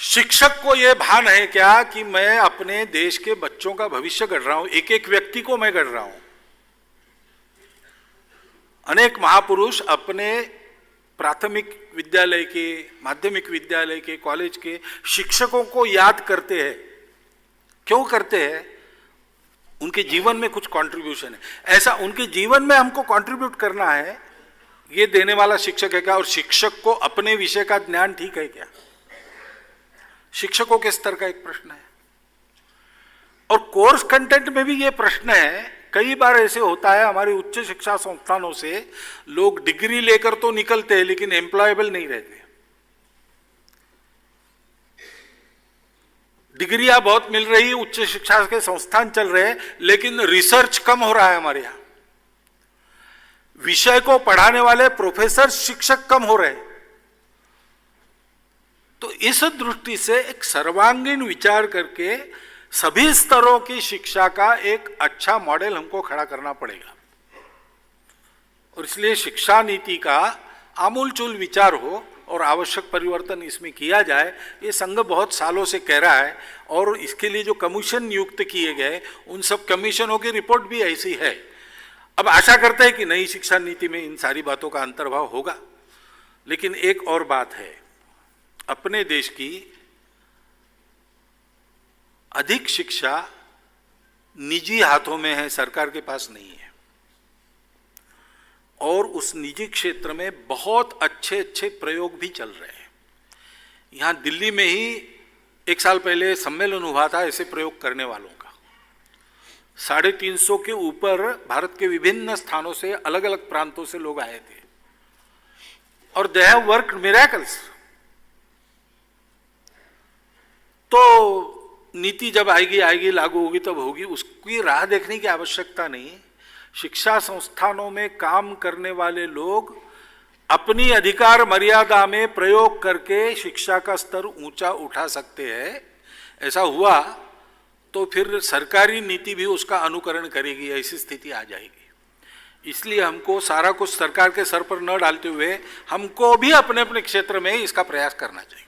शिक्षक को यह भान है क्या कि मैं अपने देश के बच्चों का भविष्य गढ़ रहा हूं, एक एक व्यक्ति को मैं गढ़ रहा हूं। अनेक महापुरुष अपने प्राथमिक विद्यालय के, माध्यमिक विद्यालय के, कॉलेज के शिक्षकों को याद करते हैं। क्यों करते हैं? उनके जीवन में कुछ कंट्रीब्यूशन है, ऐसा उनके जीवन में हमको कंट्रीब्यूट करना है, ये देने वाला शिक्षक है क्या? और शिक्षक को अपने विषय का ज्ञान ठीक है क्या? शिक्षकों के स्तर का एक प्रश्न है। और कोर्स कंटेंट में भी ये प्रश्न है। कई बार ऐसे होता है हमारी उच्च शिक्षा संस्थानों से लोग डिग्री लेकर तो निकलते हैं लेकिन एम्प्लॉयबल नहीं रहते। डिग्रियां बहुत मिल रही, उच्च शिक्षा के संस्थान चल रहे हैं, लेकिन रिसर्च कम हो रहा है हमारे यहां। विषय को पढ़ाने वाले प्रोफेसर, शिक्षक कम हो रहे हैं। तो इस दृष्टि से एक सर्वांगीण विचार करके सभी स्तरों की शिक्षा का एक अच्छा मॉडल हमको खड़ा करना पड़ेगा। और इसलिए शिक्षा नीति का आमूलचूल विचार हो और आवश्यक परिवर्तन इसमें किया जाए, ये संघ बहुत सालों से कह रहा है। और इसके लिए जो कमीशन नियुक्त किए गए, उन सब कमीशनों की रिपोर्ट भी ऐसी है। अब आशा करते हैं कि नई शिक्षा नीति में इन सारी बातों का अंतर्भाव होगा। लेकिन एक और बात है, अपने देश की अधिक शिक्षा निजी हाथों में है, सरकार के पास नहीं है। और उस निजी क्षेत्र में बहुत अच्छे अच्छे प्रयोग भी चल रहे हैं। यहां दिल्ली में ही 1 साल पहले सम्मेलन हुआ था ऐसे प्रयोग करने वालों का। 350 के ऊपर भारत के विभिन्न स्थानों से, अलग अलग प्रांतों से लोग आए थे और दे हैव वर्कड मिरेकल्स। तो नीति जब आएगी लागू होगी तब होगी, उसकी राह देखने की आवश्यकता नहीं। शिक्षा संस्थानों में काम करने वाले लोग अपनी अधिकार मर्यादा में प्रयोग करके शिक्षा का स्तर ऊंचा उठा सकते हैं। ऐसा हुआ तो फिर सरकारी नीति भी उसका अनुकरण करेगी, ऐसी स्थिति आ जाएगी। इसलिए हमको सारा कुछ सरकार के सर पर न डालते हुए हमको भी अपने अपने क्षेत्र में इसका प्रयास करना चाहिए।